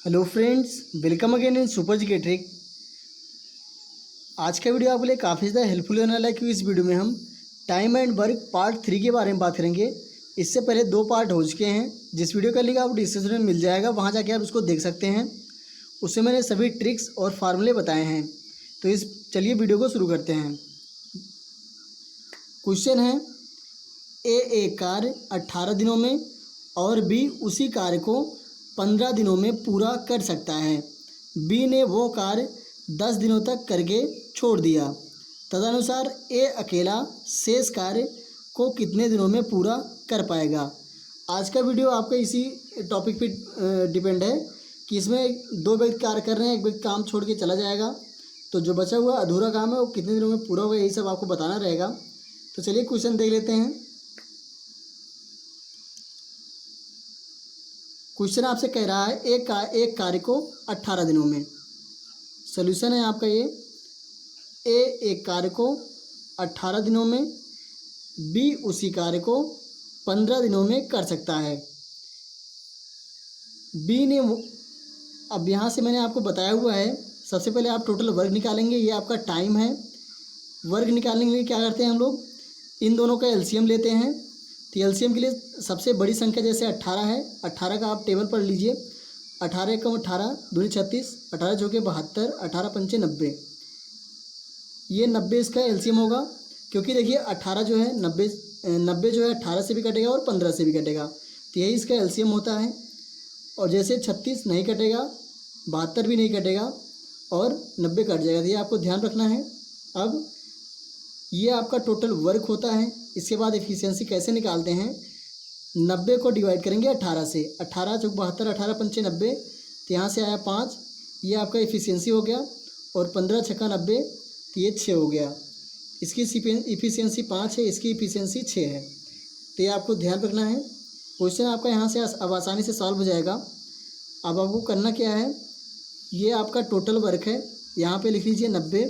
Hello friends, welcome again in super G K trick. आज का video आपके लिए काफ़ी ज़्यादा हेल्पफुल होने वाला है क्योंकि इस वीडियो में हम टाइम एंड वर्क पार्ट 3 के बारे में बात करेंगे। इससे पहले 2 पार्ट हो चुके हैं, जिस वीडियो का लिंक आपको डिस्क्रिप्शन में मिल जाएगा, वहाँ जाके आप उसको देख सकते हैं। उससे मैंने सभी ट्रिक्स और फार्मूले बताए हैं। तो चलिए वीडियो को शुरू करते हैं। क्वेश्चन है, ए एक कार्य 18 दिनों में और बी उसी कार्य को 15 दिनों में पूरा कर सकता है। बी ने वो कार्य 10 दिनों तक करके छोड़ दिया। तदनुसार ए अकेला शेष कार्य को कितने दिनों में पूरा कर पाएगा। आज का वीडियो आपका इसी टॉपिक पे डिपेंड है कि इसमें 2 व्यक्ति कार्य कर रहे हैं, एक व्यक्ति काम छोड़ के चला जाएगा, तो जो बचा हुआ अधूरा काम है वो कितने दिनों में पूरा होगा, यही सब आपको बताना रहेगा। तो चलिए क्वेश्चन देख लेते हैं। क्वेश्चन आपसे कह रहा है एक कार्य को 18 दिनों में। सॉल्यूशन है आपका ये, ए एक कार्य को 18 दिनों में, बी उसी कार्य को 15 दिनों में कर सकता है। बी ने अब यहाँ से मैंने आपको बताया हुआ है, सबसे पहले आप टोटल वर्क निकालेंगे, ये आपका टाइम है। वर्क निकालने के लिए क्या करते हैं हम लोग, इन दोनों का एलसीएम लेते हैं। तो एलसीएम के लिए सबसे बड़ी संख्या जैसे 18 है, 18 का आप टेबल पढ़ लीजिए। 18 एकम 18 दूनी 36, 18 चौके 72, 18 पंचे 90, ये 90 इसका एलसीएम होगा। क्योंकि देखिए 18 जो है 90 जो है 18 से भी कटेगा और 15 से भी कटेगा, तो यही इसका एलसीएम होता है। और जैसे 36 नहीं कटेगा, 72 भी नहीं कटेगा और 90 कट जाएगा, तो ये आपको ध्यान रखना है। अब ये आपका टोटल वर्क होता है। इसके बाद एफिशिएंसी कैसे निकालते हैं, 90 को डिवाइड करेंगे 18 से, 18 चौक 72, 18 पंचे 90, तो यहाँ से आया 5, ये आपका एफिशिएंसी हो गया। और 15 छक्का 90, तो ये 6 हो गया। इसकी एफिशिएंसी 5 है, इसकी एफिशिएंसी 6 है, तो ये आपको ध्यान रखना है। क्वेश्चन आपका यहाँ से अब आसानी से सॉल्व हो जाएगा। अब आपको करना क्या है, ये आपका टोटल वर्क है, यहाँ पे लिख लीजिए 90।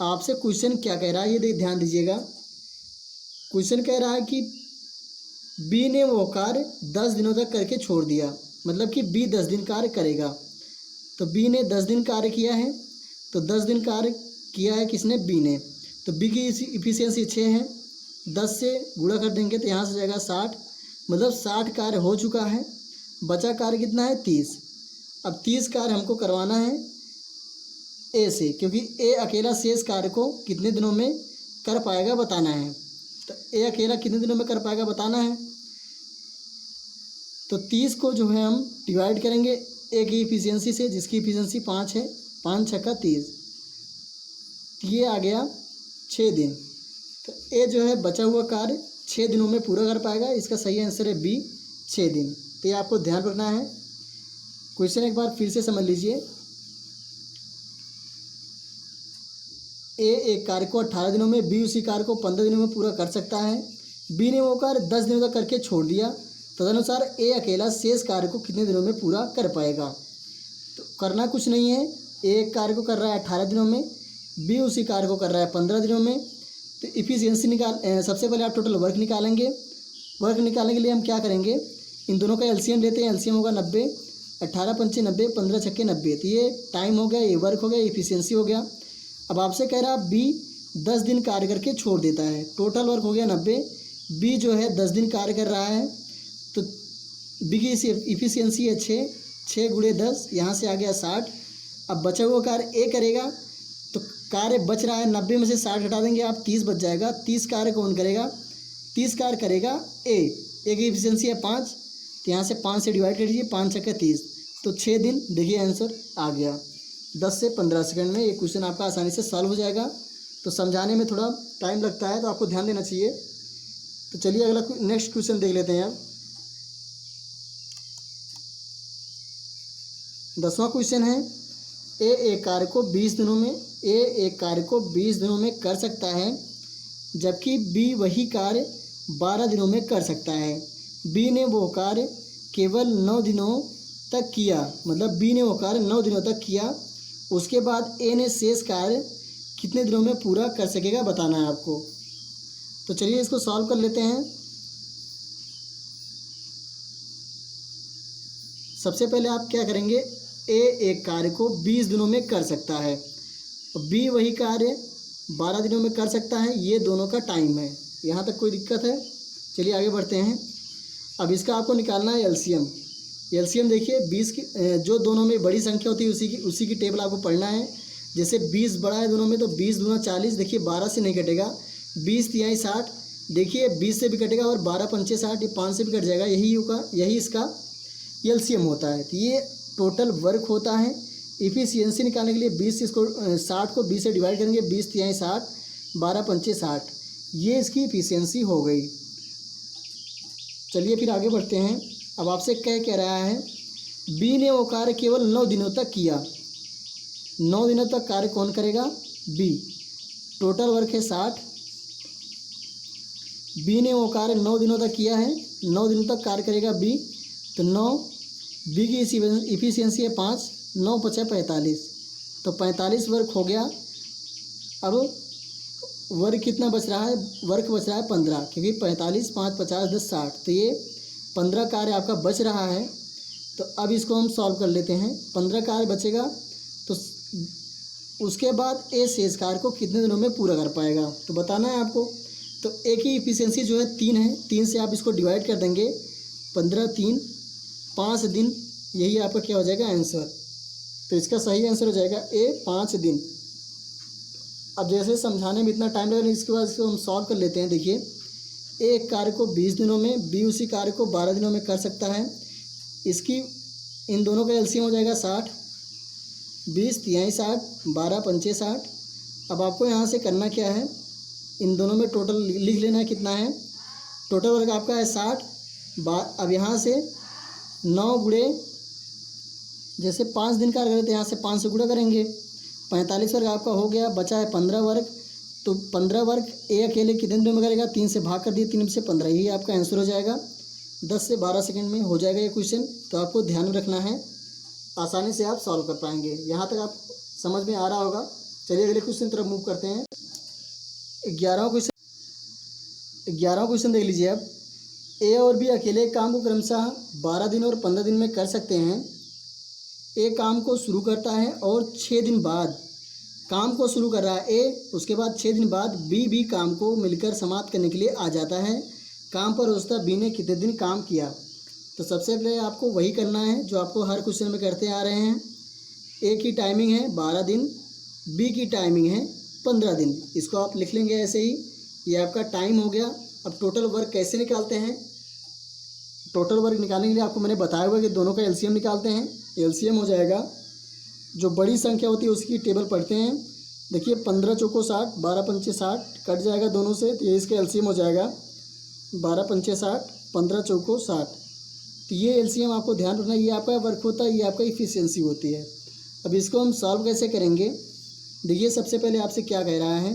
आपसे क्वेश्चन क्या कह रहा है ये ध्यान दीजिएगा। क्वेश्चन कह रहा है कि बी ने वो कार्य 10 दिनों तक करके छोड़ दिया, मतलब कि बी 10 दिन कार्य करेगा। तो बी ने 10 दिन कार्य किया है, तो 10 दिन कार्य किया है किसने, बी ने। तो बी की इफिशियंसी 6 है, 10 से गुणा कर देंगे तो यहाँ से जाएगा 60, मतलब 60 कार्य हो चुका है। बचा कार्य कितना है, 30। अब 30 कार्य हमको करवाना है ए से, क्योंकि ए अकेला शेष कार्य को कितने दिनों में कर पाएगा बताना है। तो ए अकेला कितने दिनों में कर पाएगा बताना है। तो 30 को जो है हम डिवाइड करेंगे ए की इफिशियंसी से, जिसकी इफिशियंसी 5 है, 5 छक्का 30, ये आ गया 6 दिन। तो ए जो है बचा हुआ कार्य 6 दिनों में पूरा कर पाएगा। इसका सही आंसर है बी, 6 दिन। तो ये आपको ध्यान रखना है। क्वेश्चन एक बार फिर से समझ लीजिए। ए एक कार्य को 18 दिनों में, बी उसी कार्य को 15 दिनों में पूरा कर सकता है। बी ने वो कार्य 10 दिनों तक करके छोड़ दिया। तदनुसार ए अकेला शेष कार्य को कितने दिनों में पूरा कर पाएगा। तो करना कुछ नहीं है, ए एक कार्य को कर रहा है 18 दिनों में, बी उसी कार्य को कर रहा है 15 दिनों में। तो इफिशियंसी सबसे पहले आप टोटल वर्क निकालेंगे। वर्क निकालने के लिए हम क्या करेंगे, इन दोनों का एलसीएम लेते हैं। एलसीएम होगा 90, 18 पंचे 90, 15 छक्के 90, तो ये टाइम हो गया, ये वर्क हो गया, इफिशियंसी हो गया। अब आपसे कह रहा है बी 10 दिन कार्य करके छोड़ देता है। टोटल वर्क हो गया 90, बी जो है 10 दिन कार्य कर रहा है, तो बी की इफिशियंसी है 6 गुणे 10, यहाँ से आ गया 60। अब बचा हुआ कार्य ए करेगा, तो कार्य बच रहा है 90 में से 60 हटा देंगे आप, 30 बच जाएगा। 30 कार्य कौन करेगा, 30 कार्य करेगा ए की इफिशियंसी है 5, तो यहाँ से 5 से डिवाइड कर दीजिए, 5 छक्का 30, तो 6 दिन। देखिए आंसर आ गया। 10 से 15 सेकंड में ये क्वेश्चन आपका आसानी से सॉल्व हो जाएगा। तो समझाने में थोड़ा टाइम लगता है, तो आपको ध्यान देना चाहिए। तो चलिए अगला नेक्स्ट क्वेश्चन देख लेते हैं अब। 10वां क्वेश्चन है, ए एक कार्य को 20 दिनों में कर सकता है, जबकि बी वही कार्य 12 दिनों में कर सकता है। बी ने वो कार्य केवल 9 दिनों तक किया, मतलब बी ने वो कार्य 9 दिनों तक किया। उसके बाद ए ने शेष कार्य कितने दिनों में पूरा कर सकेगा बताना है आपको। तो चलिए इसको सॉल्व कर लेते हैं। सबसे पहले आप क्या करेंगे, ए एक कार्य को 20 दिनों में कर सकता है, बी वही कार्य 12 दिनों में कर सकता है। ये दोनों का टाइम है। यहाँ तक कोई दिक्कत है? चलिए आगे बढ़ते हैं। अब इसका आपको निकालना है एलसीएम। एलसीएम देखिए 20 की जो दोनों में बड़ी संख्या होती है उसी की टेबल आपको पढ़ना है। जैसे 20 बड़ा है दोनों में तो 20 दूना 40, देखिए 12 से नहीं कटेगा, 20 तिहाई 60, देखिए 20 से भी कटेगा और 12 पंचे 60, ये 5 से भी कट जाएगा, यही इसका एलसीएम होता है। तो ये टोटल वर्क होता है। इफ़िशियंसी निकालने के लिए 60 को 20 से डिवाइड करेंगे, 20 तिहाई 60, 12 पंचे 60, ये इसकी इफ़िशियंसी हो गई। चलिए फिर आगे बढ़ते हैं। अब आपसे कह रहा है बी ने वो कार्य केवल 9 दिनों तक किया। 9 दिनों तक कार्य कौन करेगा? बी। टोटल वर्क है 60। बी ने वो कार्य 9 दिनों तक किया है, 9 दिनों तक कार्य करेगा बी। तो 9, बी की इफिशियंसी है 5, 9 × 5 = 45, तो 45 वर्क हो गया। अब वर्क कितना बच रहा है? वर्क बच रहा है 15, क्योंकि 45, 5, 50, 10, 60, तो ये 15 कार्य आपका बच रहा है। तो अब इसको हम सॉल्व कर लेते हैं। 15 कार्य बचेगा तो उसके बाद ए शेष कार्य को कितने दिनों में पूरा कर पाएगा तो बताना है आपको। तो ए की इफिशियंसी जो है 3 है, 3 से आप इसको डिवाइड कर देंगे, 15, 3, 5 दिन, यही आपका क्या हो जाएगा? आंसर। तो इसका सही आंसर हो जाएगा ए 5 दिन। अब जैसे समझाने में इतना टाइम लगेगा, इसके बाद इसको हम सॉल्व कर लेते हैं। देखिए एक कार्य को 20 दिनों में, बी उसी कार्य को 12 दिनों में कर सकता है। इसकी इन दोनों का एलसीएम हो जाएगा 60, 20 तिहाई 60, 12 पंचे 60। अब आपको यहाँ से करना क्या है? इन दोनों में टोटल लिख लेना है कितना है। टोटल वर्क आपका है 60। अब यहाँ से 9 गुणे, जैसे 5 दिन का करते हैं, यहाँ से 5 से गुणा करेंगे, 45 वर्ग आपका हो गया। बचा है 15 वर्ग। तो 15 वर्ग ए अकेले कितने दिनों में करेगा? 3 से भाग कर दिए, 3 से 15, यही आपका आंसर हो जाएगा। 10 से 12 सेकंड में हो जाएगा ये क्वेश्चन। तो आपको ध्यान में रखना है, आसानी से आप सॉल्व कर पाएंगे। यहाँ तक आप समझ में आ रहा होगा। चलिए अगले क्वेश्चन तरफ मूव करते हैं। 11वां क्वेश्चन देख लीजिए। अब ए और बी अकेले काम को क्रमशः 12 दिन और 15 दिन में कर सकते हैं। ए काम को शुरू करता है और 6 दिन बाद काम को शुरू कर रहा है ए, उसके बाद 6 दिन बाद बी भी काम को मिलकर समाप्त करने के लिए आ जाता है। काम पर उसका बी ने कितने दिन काम किया? तो सबसे पहले आपको वही करना है जो आपको हर क्वेश्चन में करते आ रहे हैं। ए की टाइमिंग है 12 दिन, बी की टाइमिंग है 15 दिन। इसको आप लिख लेंगे ऐसे ही, ये आपका टाइम हो गया। अब टोटल वर्क कैसे निकालते हैं? टोटल वर्क निकालने के लिए आपको मैंने बताया हुआ कि दोनों का एलसीएम निकालते हैं। एलसीएम हो जाएगा, जो बड़ी संख्या होती है उसकी टेबल पढ़ते हैं। देखिए 15 चौको 60, 12 पंचे 60, कट जाएगा दोनों से, तो ये इसका एलसीएम हो जाएगा 12 पंचे 60, 15 चौको 60। तो ये एलसीएम आपको ध्यान रखना, ये आपका वर्क होता है, ये आपका इफिशियंसी होती है। अब इसको हम सॉल्व कैसे करेंगे? देखिए सबसे पहले आपसे क्या कह रहा है,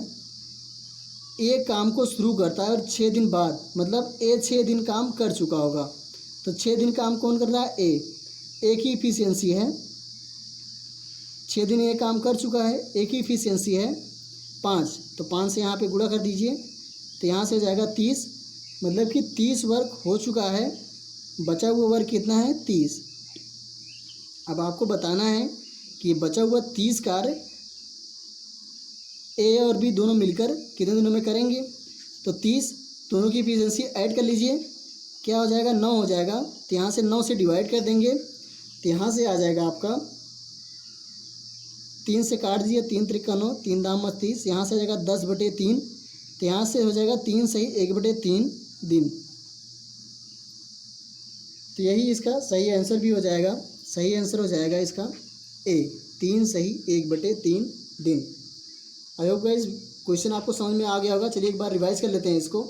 ए काम को शुरू करता है और 6 दिन बाद, मतलब ए 6 दिन काम कर चुका होगा। तो 6 दिन काम कौन कर रहा है? ए की इफिशियंसी है 6 दिन ये काम कर चुका है। ए की इफिशियंसी है 5, तो 5 से यहाँ पे गुणा कर दीजिए, तो यहाँ से हो जाएगा 30, मतलब कि 30 वर्क हो चुका है। बचा हुआ वर्क कितना है? 30। अब आपको बताना है कि बचा हुआ 30 कार्य ए और बी दोनों मिलकर कितने दिनों में करेंगे? तो 30 दोनों की इफिशियंसी ऐड कर लीजिए, क्या हो जाएगा? 9 हो जाएगा। तो यहाँ से 9 से डिवाइड कर देंगे, तो यहाँ से आ जाएगा आपका 3 से काट दीजिए, 3 त्रिका 9, 3 दाम 30, यहाँ से आ जाएगा 10/3, तो यहाँ से हो जाएगा 3 सही 1/3 दिन। तो यही इसका सही आंसर भी हो जाएगा। सही आंसर हो जाएगा इसका ए, 3 सही 1/3 दिन। आई होप गाइस क्वेश्चन आपको समझ में आ गया होगा। चलिए एक बार रिवाइज कर लेते हैं इसको।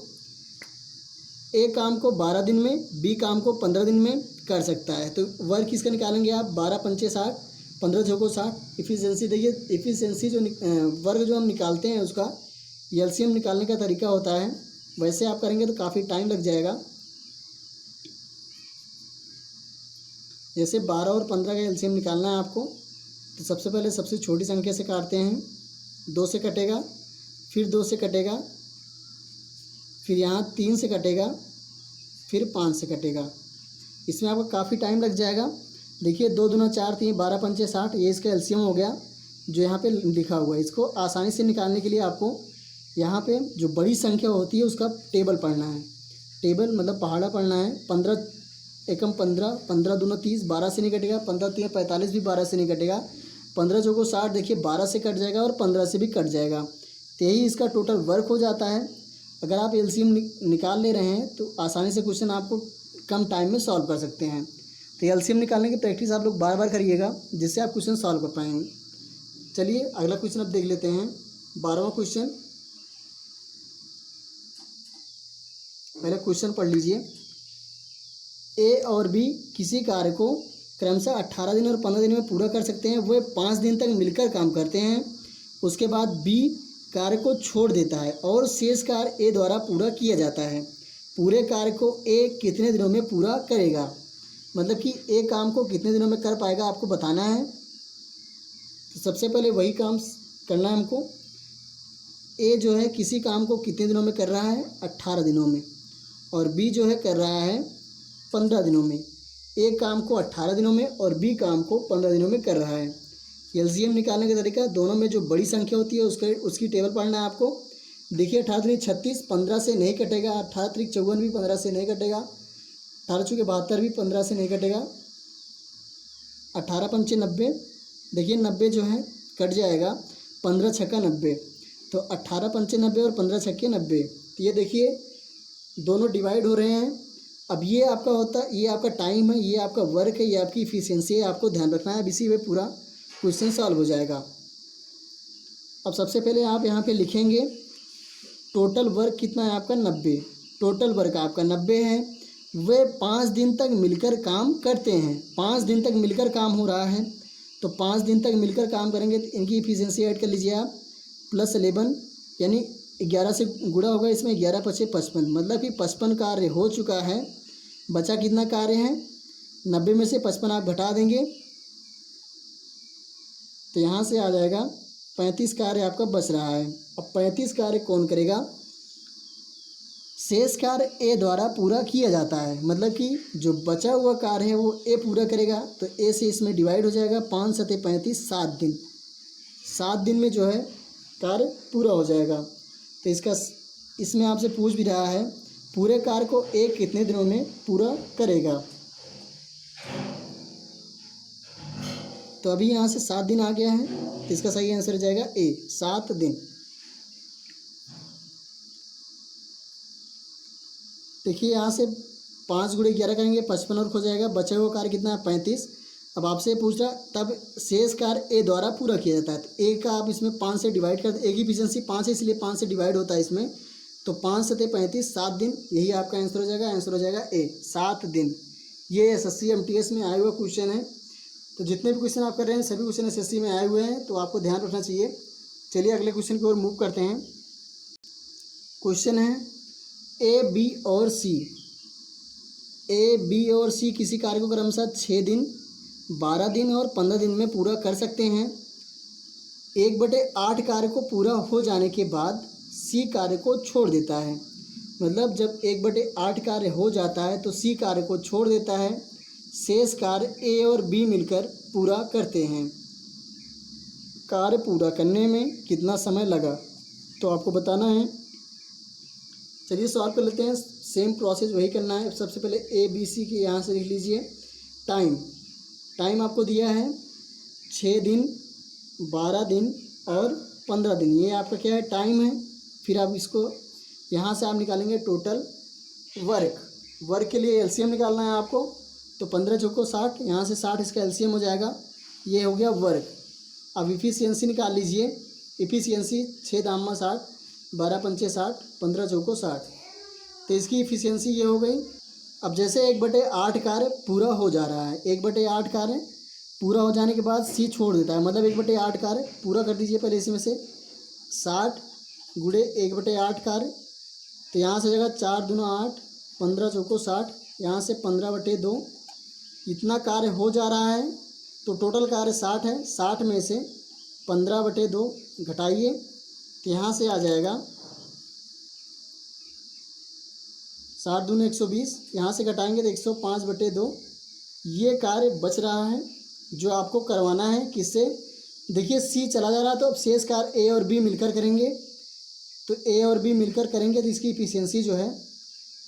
ए काम को 12 दिन में, बी काम को 15 दिन में कर सकता है। तो वर्क किसका निकालेंगे आप? 12 पंचे 60, 15 चौको 60। इफिशियंसी देखिए, इफिशियंसी जो वर्ग जो हम निकालते हैं उसका एलसीएम निकालने का तरीका होता है। वैसे आप करेंगे तो काफ़ी टाइम लग जाएगा। जैसे 12 और 15 का एलसीएम निकालना है आपको, तो सबसे पहले सबसे छोटी संख्या से काटते हैं, 2 से कटेगा, फिर 2 से कटेगा, फिर यहाँ 3 से कटेगा, फिर 5 से कटेगा। इसमें आपको काफ़ी टाइम लग जाएगा। देखिए 2 दूना 4 3 12 पंचे 60, ये इसका एलसीएम हो गया जो यहाँ पे लिखा हुआ है। इसको आसानी से निकालने के लिए आपको यहाँ पे जो बड़ी संख्या होती है उसका टेबल पढ़ना है। टेबल मतलब पहाड़ा पढ़ना है। 15 एकम 15, 15 दूना 30, 12 से नहीं कटेगा, 15 3 45 भी 12 से नहीं कटेगा, 15 चौको 60, देखिए 12 से कट जाएगा और 15 से भी कट जाएगा। तो यही इसका टोटल वर्क हो जाता है। अगर आप एलसीएम निकाल ले रहे हैं तो आसानी से क्वेश्चन आपको कम टाइम में सॉल्व कर सकते हैं। तो एलसीएम निकालने की प्रैक्टिस आप लोग बार बार करिएगा, जिससे आप क्वेश्चन सॉल्व कर पाएंगे। चलिए अगला क्वेश्चन अब देख लेते हैं। 12वां क्वेश्चन, पहले क्वेश्चन पढ़ लीजिए। ए और बी किसी कार्य को क्रमशः 18 दिन और 15 दिन में पूरा कर सकते हैं। वे 5 दिन तक मिलकर काम करते हैं। उसके बाद बी कार्य को छोड़ देता है और शेष कार्य ए द्वारा पूरा किया जाता है। पूरे कार्य को ए कितने दिनों में पूरा करेगा? मतलब कि ए काम को कितने दिनों में कर पाएगा आपको बताना है। तो सबसे पहले वही काम करना है हमको। ए जो है किसी काम को कितने दिनों में कर रहा है? 18 दिनों में। और बी जो है कर रहा है 15 दिनों में। ए काम को 18 दिनों में और बी काम को 15 दिनों में कर रहा है। एलसीएम निकालने का तरीका, दोनों में जो बड़ी संख्या होती है उसकी टेबल पढ़ना है आपको। देखिए 18 दूनी 36, 15 से नहीं कटेगा। 18 त्रिक 54 भी 15 से नहीं कटेगा। 18 चौके 72 भी 15 से नहीं कटेगा। 18 पंचे 90, देखिए 90 जो है कट जाएगा। 15 छक्का 90, तो 18 पंचे 90 और 15 छक्के 90। तो ये देखिए दोनों डिवाइड हो रहे हैं। अब ये आपका ये आपका टाइम है, ये आपका वर्क है, ये आपकी इफिशियंसी है, आपको ध्यान रखना है। अब इसी में पूरा क्वेश्चन सॉल्व हो जाएगा। अब सबसे पहले आप यहाँ पे लिखेंगे टोटल वर्क कितना है आपका? 90। टोटल वर्क आपका 90 है। वे 5 दिन तक मिलकर काम करते हैं। 5 दिन तक मिलकर काम हो रहा है, तो 5 दिन तक मिलकर काम करेंगे तो इनकी इफिशियंसी ऐड कर लीजिए आप। +11 यानी 11 से गुणा होगा इसमें। 11 पचे 55, मतलब कि 55 कार्य हो चुका है। बचा कितना कार्य है? 90 में से 55 आप घटा देंगे तो यहाँ से आ जाएगा 35 कार्य आपका बच रहा है। अब 35 कार्य कौन करेगा? शेष कार्य ए द्वारा पूरा किया जाता है। मतलब कि जो बचा हुआ कार्य है वो ए पूरा करेगा, तो ए से इसमें डिवाइड हो जाएगा। 5 सते 35, 7 दिन। 7 दिन में जो है कार्य पूरा हो जाएगा। तो इसमें आपसे पूछ भी रहा है पूरे कार्य को ए कितने दिनों में पूरा करेगा। तो अभी यहाँ से 7 दिन आ गया है, तो इसका सही आंसर हो जाएगा ए, 7 दिन। देखिए यहाँ से 5 गुणे 11 करेंगे 55 और हो जाएगा। बचे हुआ कार्य कितना है? 35। अब आपसे पूछ रहा तब शेष कार्य ए द्वारा पूरा किया जाता है, तो ए का आप इसमें 5 से डिवाइड कर, ए की एफिशिएंसी 5 है इसलिए 5 से डिवाइड होता है इसमें। तो 5 सते 35, 7 दिन, यही आपका आंसर हो जाएगा। आंसर हो जाएगा ए, 7 दिन। ये SSC MTS में आया हुआ क्वेश्चन है। तो जितने भी क्वेश्चन आप कर रहे हैं सभी क्वेश्चन SSC में आए हुए हैं, तो आपको ध्यान रखना चाहिए। चलिए अगले क्वेश्चन की ओर मूव करते हैं। क्वेश्चन है ए बी और सी। ए बी और सी किसी कार्य को क्रमशः 6 दिन, 12 दिन और 15 दिन में पूरा कर सकते हैं। 1/8 कार्य को पूरा हो जाने के बाद सी कार्य को छोड़ देता है। मतलब जब 1/8 कार्य हो जाता है तो सी कार्य को छोड़ देता है। शेष कार्य ए और बी मिलकर पूरा करते हैं। कार्य पूरा करने में कितना समय लगा तो आपको बताना है। चलिए सॉल्व कर लेते हैं। सेम प्रोसेस वही करना है। सबसे पहले ए बी सी के यहाँ से लिख लीजिए टाइम आपको दिया है 6 दिन, 12 दिन और 15 दिन। ये आपका क्या है? टाइम है। फिर आप इसको यहाँ से आप निकालेंगे टोटल वर्क के लिए एलसीएम निकालना है आपको। तो 15 चौको 60, यहाँ से 60 इसका एलसीएम हो जाएगा। ये हो गया वर्क। अब इफिशियंसी निकाल लीजिए। इफिशियंसी 6 दामा 60, 12 पंचे 60, 15 चौको 60, तो इसकी इफिशियंसी ये हो गई। अब जैसे 1/8 कार्य पूरा हो जा रहा है, 1/8 कार्य पूरा हो जाने के बाद सी छोड़ देता है। मतलब 1/8 कार्य पूरा कर दीजिए पहले इसमें से। 60 गुणे 1/8 कार्य, तो यहाँ से जगह 4 दूना 8, 15 चौको 60, यहाँ से 15/2 इतना कार्य हो जा रहा है। तो टोटल कार्य 60 है। 60 में से 15/2 घटाइए, तो यहाँ से आ जाएगा 60 दूनी 120, यहाँ से घटाएंगे तो 105/2, ये कार्य बच रहा है जो आपको करवाना है। किससे? देखिए सी चला जा रहा है तो अब शेष कार्य ए और बी मिलकर करेंगे। तो ए और बी मिलकर करेंगे तो इसकी इफिशियंसी जो है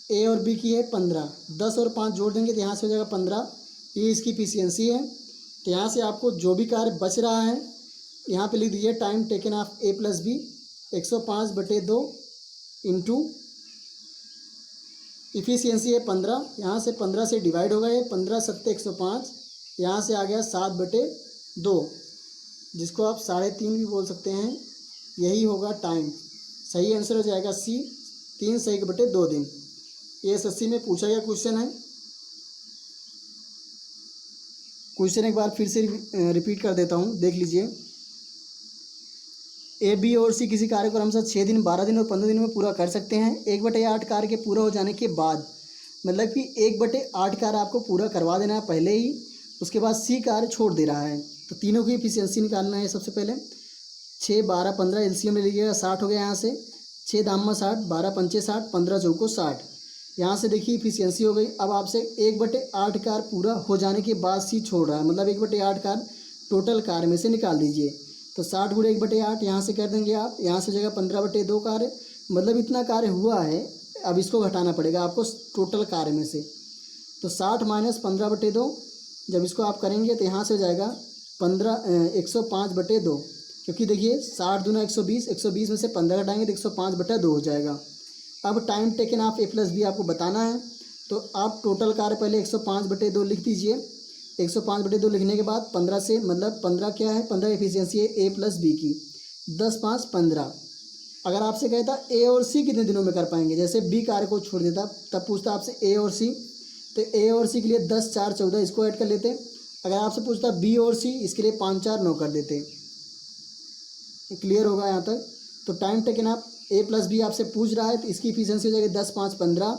ए और बी की है 15। 10 और 5 जोड़ देंगे तो यहाँ से हो जाएगा 15। ये इसकी इफिशियंसी है। तो यहाँ से आपको जो भी कार्य बच रहा है यहाँ पे लिख दीजिए time taken of a plus b 105/2 into efficiency है 15। यहाँ से 15 से डिवाइड होगा, ये 15 7 105। यहाँ से आ गया 7/2 जिसको आप 3.5 भी बोल सकते हैं। यही होगा टाइम। सही आंसर हो जाएगा सी 3 से 1/2 दिन। ये एसएससी में पूछा गया क्वेश्चन है। क्वेश्चन एक बार फिर से रिपीट कर देता हूँ, देख लीजिए। ए बी और सी किसी कार्य को क्रमशः 6 दिन 12 दिन और 15 दिन में पूरा कर सकते हैं। 1/8 कार्य के पूरा हो जाने के बाद, मतलब कि 1/8 कार्य आपको पूरा करवा देना है पहले ही, उसके बाद सी कार्य छोड़ दे रहा है। तो तीनों की एफिशिएंसी निकालना है। सबसे पहले 6 12 15 एलसीएम ले लीजिएगा, 60 हो गया। यहाँ से 6 दाम 60, 12 पंचे 60, 15 चौको 60। यहाँ से देखिए एफिशिएंसी हो गई। अब आपसे 1/8 कार्य पूरा हो जाने के बाद सी छोड़ रहा है, मतलब 1/8 कार्य टोटल कार्य में से निकाल दीजिए। तो 60 × 1/8 यहाँ से कर देंगे आप। यहाँ से हो जाएगा 15/2 कार्य, मतलब इतना कार्य हुआ है। अब इसको घटाना पड़ेगा आपको टोटल कार्य में से। तो 60 - 15/2 जब इसको आप करेंगे तो यहाँ से हो जाएगा 105/2, क्योंकि देखिए 60 दूना 120, 120 में से 15 घटाएंगे तो 105/2 हो जाएगा। अब time taken of a plus b आपको बताना है। तो आप टोटल कार्य पहले 105/2 लिख दीजिए। 105/2 लिखने के बाद 15 से, मतलब 15 क्या है, 15 एफिशिएंसी है ए प्लस बी की। 10 5 15। अगर आपसे कहता ए और सी कितने दिनों में कर पाएंगे, जैसे बी कार्य को छोड़ देता तब पूछता आपसे ए और सी, तो ए और सी के लिए 10 4 14 इसको ऐड कर लेते। अगर आपसे पूछता बी और सी, इसके लिए 5 4 9 कर देते। क्लियर होगा यहाँ तक। तो टाइम टेकन आप ए प्लस बी आपसे पूछ रहा है तो इसकी एफिशिएंसी हो जाएगी 10 5 15,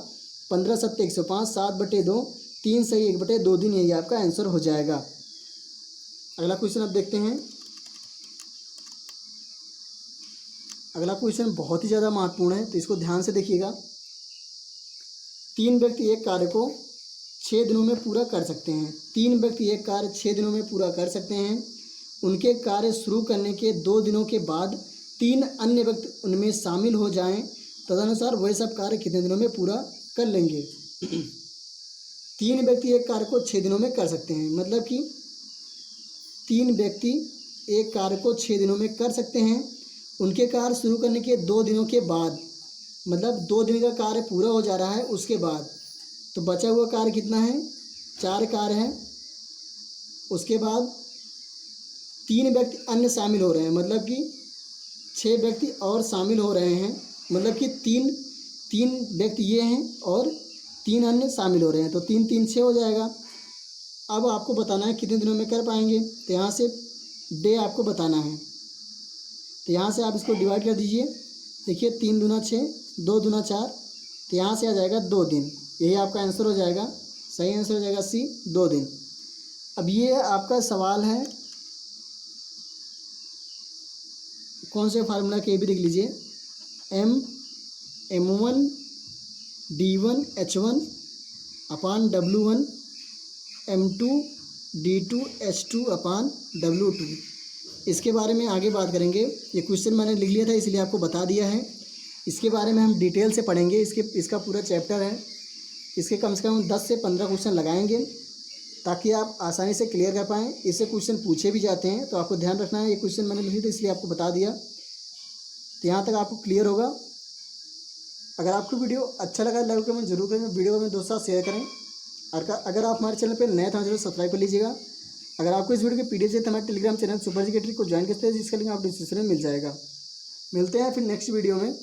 15 7 105, 7/2, 3 से 1/2 दिन। यही आपका आंसर हो जाएगा। अगला क्वेश्चन अब देखते हैं। अगला क्वेश्चन बहुत ही ज़्यादा महत्वपूर्ण है, तो इसको ध्यान से देखिएगा। 3 व्यक्ति एक कार्य को 6 दिनों में पूरा कर सकते हैं। 3 व्यक्ति एक कार्य 6 दिनों में पूरा कर सकते हैं। उनके कार्य शुरू करने के 2 दिनों के बाद 3 अन्य व्यक्ति उनमें शामिल हो जाएं, तदनुसार वह सब कार्य कितने दिनों में पूरा कर लेंगे। 3 व्यक्ति एक कार्य को 6 दिनों में कर सकते हैं, मतलब कि 3 व्यक्ति एक कार्य को 6 दिनों में कर सकते हैं। उनके कार्य शुरू करने के 2 दिनों के बाद, मतलब 2 दिन का कार्य पूरा हो जा रहा है उसके बाद, तो बचा हुआ कार्य कितना है, 4 कार्य है। उसके बाद 3 व्यक्ति अन्य शामिल हो रहे हैं, मतलब कि 6 व्यक्ति और शामिल हो रहे हैं, मतलब कि 3 व्यक्ति ये हैं और 3 अन्य शामिल हो रहे हैं। तो 3 3 6 हो जाएगा। अब आपको बताना है कितने दिनों में कर पाएंगे, तो यहाँ से डे आपको बताना है। तो यहाँ से आप इसको डिवाइड कर दीजिए। देखिए 3 दूना 6, 2 दूना 4, तो यहाँ से आ जाएगा 2 दिन। यही आपका आंसर हो जाएगा। सही आंसर हो जाएगा सी 2 दिन। अब ये आपका सवाल है, कौन से फार्मूला के भी देख लीजिए। M1 D1 H1 अपान W1 M2 D2 H2 अपान W2। इसके बारे में आगे बात करेंगे। ये क्वेश्चन मैंने लिख लिया था इसलिए आपको बता दिया है। इसके बारे में हम डिटेल से पढ़ेंगे। इसका पूरा चैप्टर है। इसके कम से कम 10 से 15 क्वेश्चन लगाएंगे ताकि आप आसानी से क्लियर कर पाएँ। इससे क्वेश्चन पूछे भी जाते हैं, तो आपको ध्यान रखना है। ये क्वेश्चन मैंने लिखे थे इसलिए आपको बता दिया। तो यहाँ तक आपको क्लियर होगा। अगर आपको वीडियो अच्छा लगा लाइक कमेंट जरूर करें, वीडियो को अपने दोस्तों से शेयर करें। और अगर आप हमारे चैनल पर नए थे तो सब्सक्राइब कर लीजिएगा। अगर आपको इस वीडियो की पीडीएफ चाहिए तो हमारे टेलीग्राम चैनल सुपर जी को ज्वाइन करते हैं, जिसका लिंक आप डिस्क्रिप्शन में मिल जाएगा। मिलते हैं फिर नेक्स्ट वीडियो में।